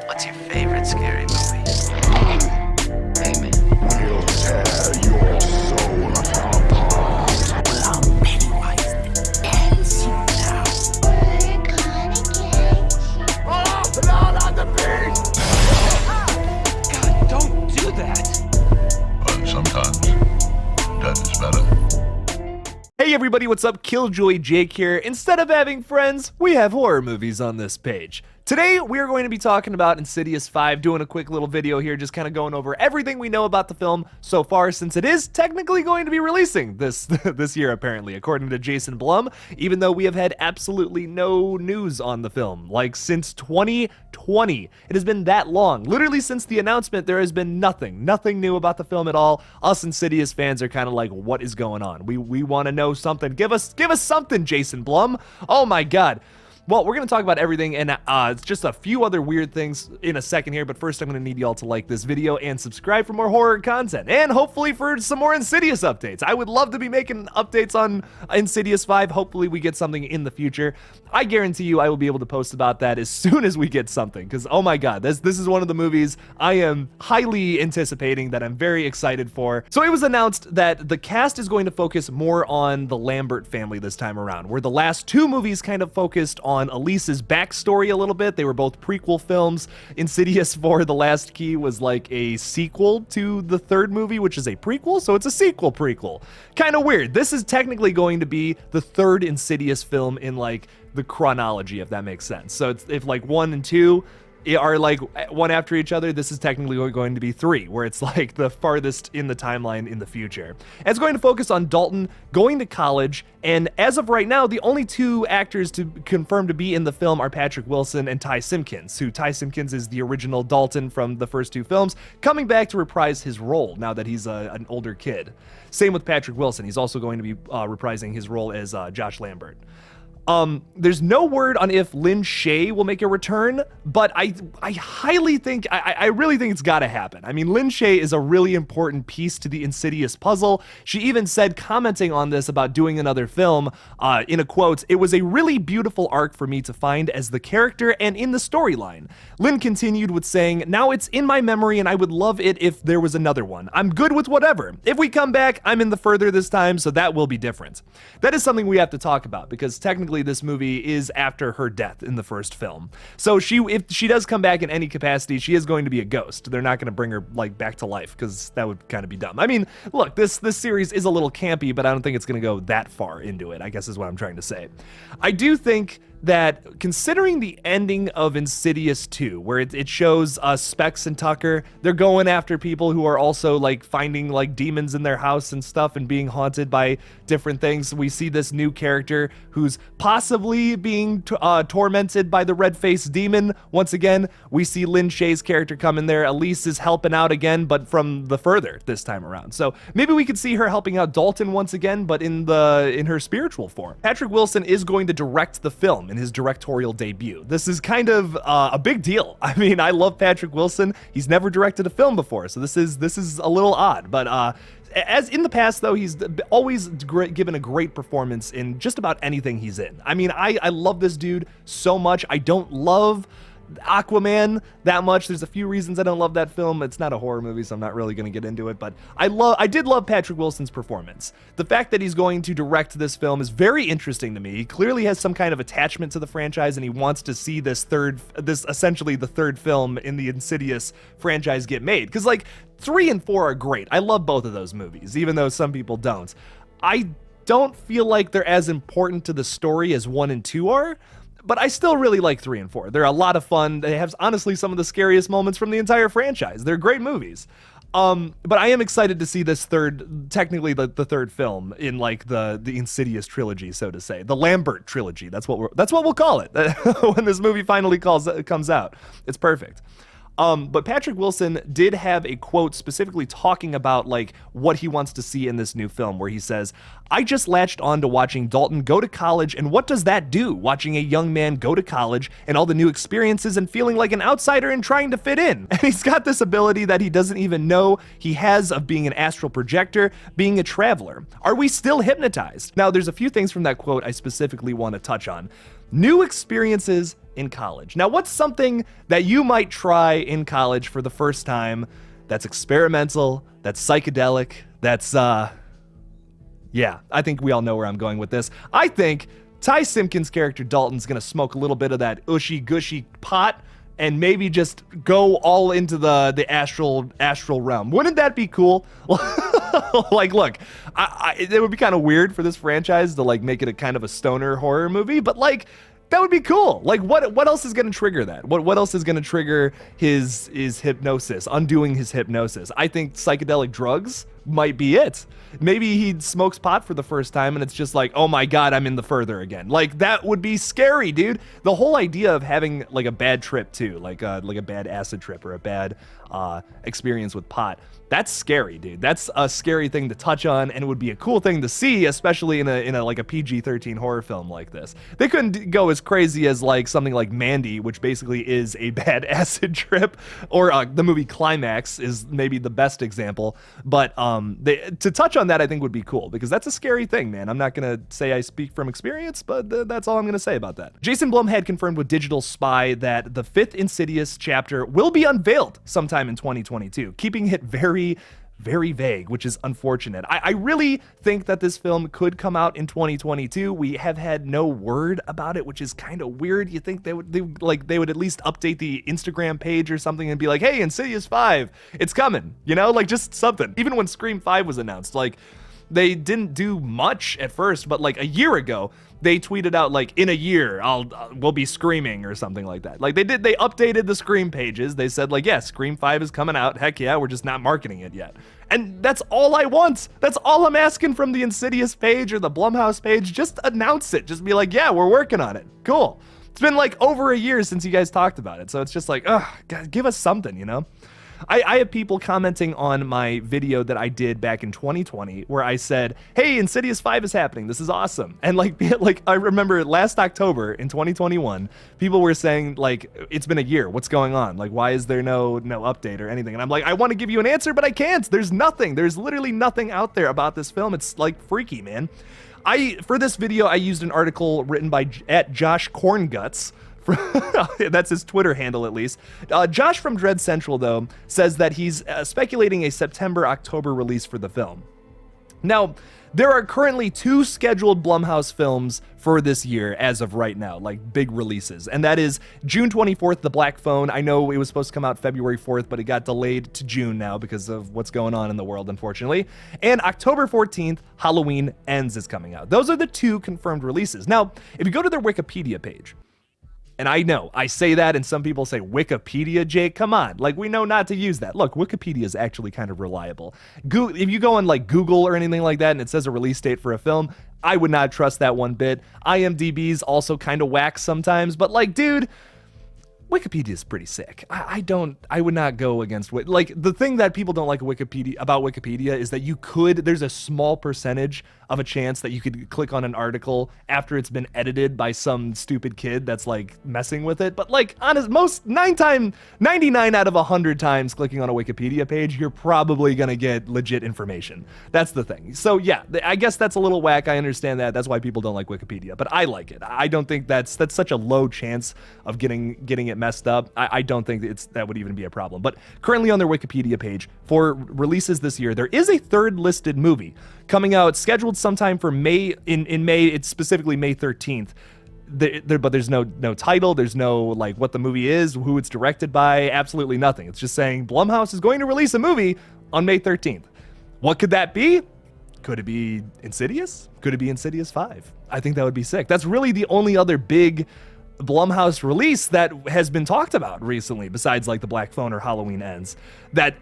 What's your favorite scary movie? Hey, man. We'll tear your soul apart. Well, I'm Pennywise the Dancing now. We're gonna get you. Oh, Lord on the beat! God, don't do that. But sometimes death is better. Hey everybody, what's up? KillJoy Jake here. Instead of having friends, we have horror movies on this page. Today, we are going to be talking about Insidious 5, doing a quick little video here, just kind of going over everything we know about the film so far, since it is technically going to be releasing this year, apparently, according to Jason Blum, even though we have had absolutely no news on the film, like since 2020. It has been that long. Literally since the announcement, there has been nothing new about the film at all. Us Insidious fans are kind of like, what is going on? We want to know something. Give us something, Jason Blum. Oh my God. Well, we're going to talk about everything and it's just a few other weird things in a second here, but first I'm going to need y'all to like this video and subscribe for more horror content, and hopefully for some more Insidious updates. I would love to be making updates on Insidious 5. Hopefully we get something in the future. I guarantee you I will be able to post about that as soon as we get something, because oh my God, this is one of the movies I am highly anticipating, that I'm very excited for. So it was announced that the cast is going to focus more on the Lambert family this time around, where the last two movies kind of focused on Elise's backstory a little bit. They were both prequel films. Insidious 4, The Last Key, was like a sequel to the third movie, which is a prequel, so it's a sequel prequel. Kind of weird. This is technically going to be the third Insidious film in like the chronology, if that makes sense. So it's, if like 1 and 2 are like one after each other, this is technically going to be 3, where it's like the farthest in the timeline in the future. And it's going to focus on Dalton going to college, and as of right now, the only two actors to confirm to be in the film are Patrick Wilson and Ty Simpkins, who Ty Simpkins is the original Dalton from the first two films, coming back to reprise his role now that he's an older kid. Same with Patrick Wilson. He's also going to be reprising his role as Josh Lambert. There's no word on if Lin Shaye will make a return, but I highly think, I really think it's gotta happen. I mean, Lin Shaye is a really important piece to the Insidious puzzle. She even said, commenting on this about doing another film, in a quote, "It was a really beautiful arc for me to find as the character and in the storyline." Lin continued with saying, "Now it's in my memory and I would love it if there was another one. I'm good with whatever. If we come back, I'm in the further this time, so that will be different." That is something we have to talk about, because technically this movie is after her death in the first film. So if she does come back in any capacity, she is going to be a ghost. They're not going to bring her like back to life, because that would kind of be dumb. I mean, look, this series is a little campy, but I don't think it's going to go that far into it, I guess is what I'm trying to say. I do think that considering the ending of Insidious 2, where it shows Specs and Tucker, they're going after people who are also like finding like demons in their house and stuff and being haunted by different things. We see this new character who's possibly being tormented by the red-faced demon. Once again, we see Lin Shaye's character come in there. Elise is helping out again, but from the further this time around. So maybe we could see her helping out Dalton once again, but in her spiritual form. Patrick Wilson is going to direct the film in his directorial debut. This is kind of a big deal. I mean, I love Patrick Wilson. He's never directed a film before, so this is a little odd, but as in the past, though, he's always given a great performance in just about anything he's in. I mean, I love this dude so much. I don't love Aquaman that much. There's a few reasons I don't love that film. It's not a horror movie, so I'm not really going to get into it, but I did love Patrick Wilson's performance. The fact that he's going to direct this film is very interesting to me. He clearly has some kind of attachment to the franchise, and he wants to see this essentially the third film in the Insidious franchise get made, because like 3 and 4 are great. I love both of those movies, even though some people don't. I don't feel like they're as important to the story as 1 and 2 are, but I still really like 3 and 4. They're a lot of fun. They have honestly some of the scariest moments from the entire franchise. They're great movies. But I am excited to see this technically the third film in like the Insidious trilogy, so to say, the Lambert trilogy. That's what we'll call it when this movie finally comes out. It's perfect. But Patrick Wilson did have a quote specifically talking about like what he wants to see in this new film, where he says, "I just latched on to watching Dalton go to college, and what does that do? Watching a young man go to college and all the new experiences and feeling like an outsider and trying to fit in." And he's got this ability that he doesn't even know he has of being an astral projector, being a traveler. Are we still hypnotized? Now, there's a few things from that quote I specifically want to touch on. New experiences in college. Now, what's something that you might try in college for the first time that's experimental, that's psychedelic, that's, yeah, I think we all know where I'm going with this. I think Ty Simpkins' character Dalton's gonna smoke a little bit of that ushy-gushy pot and maybe just go all into the astral realm. Wouldn't that be cool? Like, look, it would be kind of weird for this franchise to like make it a kind of a stoner horror movie, but like, that would be cool. Like, what else is going to trigger that? What else is going to trigger his hypnosis, undoing his hypnosis? I think psychedelic drugs might be it. Maybe he smokes pot for the first time and it's just like, oh my God, I'm in the further again. Like, that would be scary, dude. The whole idea of having like a bad trip too, like a bad acid trip or a bad experience with pot, that's scary, dude. That's a scary thing to touch on, and it would be a cool thing to see, especially in a like a PG-13 horror film like this. They couldn't go as crazy as like something like Mandy, which basically is a bad acid trip, or the movie Climax is maybe the best example. But to touch on that, I think would be cool, because that's a scary thing, man. I'm not gonna say I speak from experience, but that's all I'm gonna say about that. Jason Blum had confirmed with Digital Spy that the 5th Insidious chapter will be unveiled sometime in 2022, keeping it very vague, which is unfortunate. I really think that this film could come out in 2022. We have had no word about it, which is kind of weird. You think they would at least update the Instagram page or something and be like, hey, Insidious 5, it's coming, you know, like just something. Even when Scream 5 was announced, like, they didn't do much at first, but like a year ago, they tweeted out like, in a year, we'll be screaming or something like that. Like they updated the Scream pages. They said like, yeah, Scream 5 is coming out. Heck yeah, we're just not marketing it yet. And that's all I want. That's all I'm asking from the Insidious page or the Blumhouse page. Just announce it. Just be like, yeah, we're working on it. Cool. It's been like over a year since you guys talked about it. So it's just like, ugh, God, give us something, you know? I have people commenting on my video that I did back in 2020 where I said, hey, Insidious 5 is happening. This is awesome. And like I remember last October in 2021, people were saying like, it's been a year. What's going on? Like, why is there no update or anything? And I'm like, I want to give you an answer, but I can't. There's nothing. There's literally nothing out there about this film. It's like freaky, man. For this video, I used an article written by @Josh Cornguts. That's his Twitter handle, at least. Josh from Dread Central, though, says that he's speculating a September-October release for the film. Now, there are currently 2 scheduled Blumhouse films for this year as of right now, like big releases. And that is June 24th, The Black Phone. I know it was supposed to come out February 4th, but it got delayed to June now because of what's going on in the world, unfortunately. And October 14th, Halloween Ends is coming out. Those are the 2 confirmed releases. Now, if you go to their Wikipedia page, and I know, I say that, and some people say, Wikipedia, Jake? Come on. Like, we know not to use that. Look, Wikipedia is actually kind of reliable. If you go on, like, Google or anything like that, and it says a release date for a film, I would not trust that one bit. IMDb's also kind of whack sometimes, but, like, dude, Wikipedia is pretty sick. I would not go against, like, the thing that people don't like about Wikipedia is that there's a small percentage of a chance that you could click on an article after it's been edited by some stupid kid that's like messing with it. But like, honest, 99 out of 100 times clicking on a Wikipedia page, you're probably gonna get legit information. That's the thing. So yeah, I guess that's a little whack. I understand that. That's why people don't like Wikipedia, but I like it. I don't think that's such a low chance of getting it messed up. I don't think that would even be a problem. But currently on their Wikipedia page for releases this year, there is a 3rd listed movie coming out, scheduled sometime for May. In May, it's specifically May 13th. But there's no title. There's no like what the movie is, who it's directed by, absolutely nothing. It's just saying Blumhouse is going to release a movie on May 13th. What could that be? Could it be Insidious? Could it be Insidious 5? I think that would be sick. That's really the only other big Blumhouse release that has been talked about recently, besides like The Black Phone or Halloween Ends, that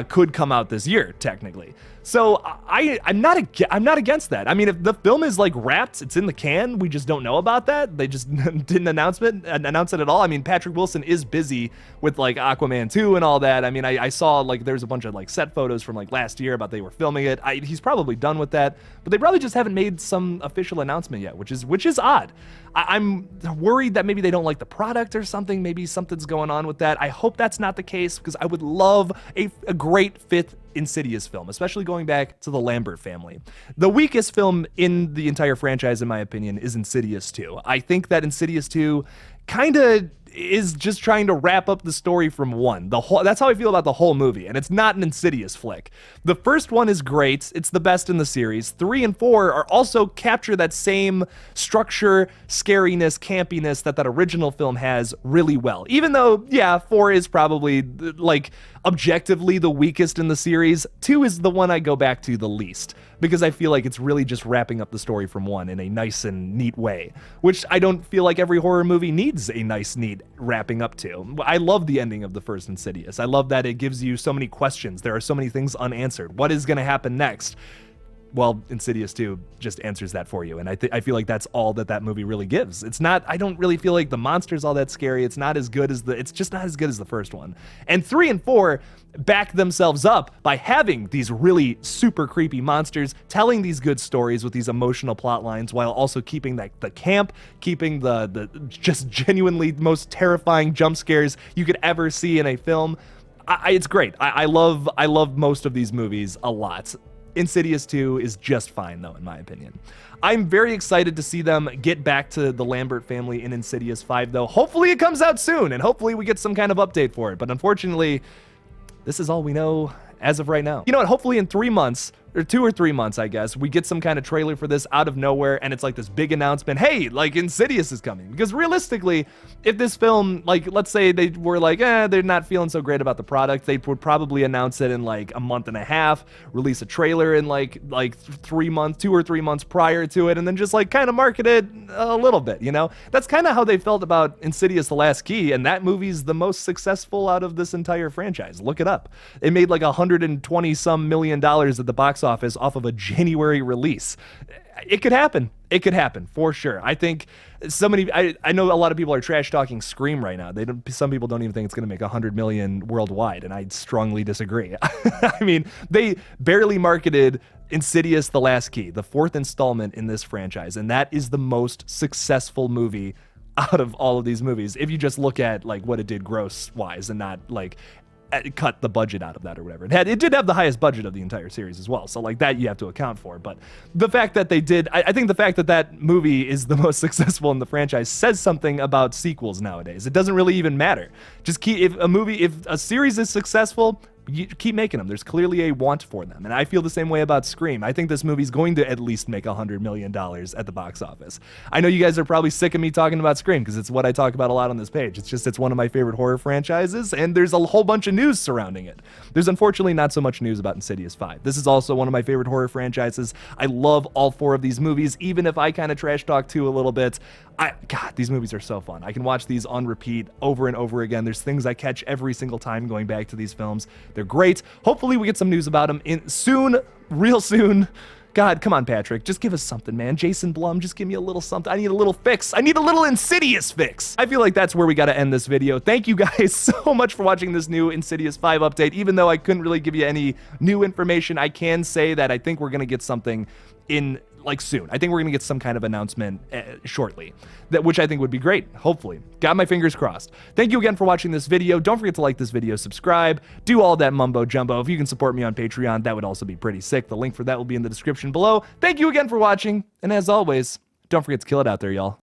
could come out this year technically. So I'm not against that. I mean, if the film is like wrapped, it's in the can, we just don't know about that. They just didn't announce it at all. I mean, Patrick Wilson is busy with like Aquaman 2 and all that. I mean, I saw like there's a bunch of like set photos from like last year about they were filming it. He's probably done with that, but they probably just haven't made some official announcement yet, which is odd. I'm worried that maybe they don't like the product or something. Maybe something's going on with that. I hope that's not the case, because I would love a great 5th Insidious film, especially going back to the Lambert family. The weakest film in the entire franchise, in my opinion, is Insidious 2. I think that Insidious 2 kind of is just trying to wrap up the story from one. That's how I feel about the whole movie, and it's not an Insidious flick. The first one is great. It's the best in the series. 3 and 4 are also capture that same structure, scariness, campiness that original film has really well. Even though, yeah, 4 is probably like objectively the weakest in the series, 2 is the one I go back to the least, because I feel like it's really just wrapping up the story from 1 in a nice and neat way, which I don't feel like every horror movie needs a nice, neat wrapping up to. I love the ending of the first Insidious. I love that it gives you so many questions. There are so many things unanswered. What is going to happen next? Well, Insidious 2 just answers that for you, and I feel like that's all that movie really gives. It's not, I don't really feel like the monster's all that scary. It's not as good as it's just not as good as the first one. And 3 and 4 back themselves up by having these really super creepy monsters, telling these good stories with these emotional plot lines, while also keeping the camp, keeping the just genuinely most terrifying jump scares you could ever see in a film. It's great. I love most of these movies a lot. Insidious 2 is just fine, though, in my opinion. I'm very excited to see them get back to the Lambert family in Insidious 5, though. Hopefully it comes out soon, and hopefully we get some kind of update for it. But unfortunately, this is all we know as of right now. You know what? Hopefully in 3 months, or 2 or 3 months, I guess, we get some kind of trailer for this out of nowhere, and it's like this big announcement, hey, like Insidious is coming. Because realistically, if this film, like, let's say they were like, they're not feeling so great about the product, they would probably announce it in like a month and a half, release a trailer in like 3 months, 2 or 3 months prior to it, and then just like kind of market it a little bit, you know? That's kind of how they felt about Insidious: The Last Key, and that movie's the most successful out of this entire franchise. Look it up. It made like $120-some million at the box office off of a January release. It could happen. It could happen for sure. I think I know a lot of people are trash talking Scream right now. Some people don't even think it's going to make 100 million worldwide, and I strongly disagree. I mean, they barely marketed Insidious: The Last Key, the 4th installment in this franchise, and that is the most successful movie out of all of these movies. If you just look at like what it did gross wise and not like cut the budget out of that or whatever. It did have the highest budget of the entire series as well, so like that you have to account for. But the fact that they did, I think the fact that movie is the most successful in the franchise says something about sequels nowadays. It doesn't really even matter. Just if a series is successful, you keep making them. There's clearly a want for them, and I feel the same way about Scream. I think this movie's going to at least make $100 million at the box office. I know you guys are probably sick of me talking about Scream because it's what I talk about a lot on this page. It's one of my favorite horror franchises, and there's a whole bunch of news surrounding it. There's unfortunately not so much news about Insidious 5. This is also one of my favorite horror franchises. I love all 4 of these movies, even if I kind of trash talk 2 a little bit. God, these movies are so fun. I can watch these on repeat over and over again. There's things I catch every single time going back to these films. They're great. Hopefully we get some news about them soon, real soon. God, come on, Patrick. Just give us something, man. Jason Blum, just give me a little something. I need a little fix. I need a little Insidious fix. I feel like that's where we got to end this video. Thank you guys so much for watching this new Insidious 5 update. Even though I couldn't really give you any new information, I can say that I think we're going to get something in like soon. I think we're gonna get some kind of announcement shortly, which I think would be great. Hopefully, got my fingers crossed. Thank you again for watching this video. Don't forget to like this video, subscribe, do all that mumbo jumbo. If you can support me on Patreon, that would also be pretty sick. The link for that will be in the description below. Thank you again for watching, and as always, don't forget to kill it out there, y'all.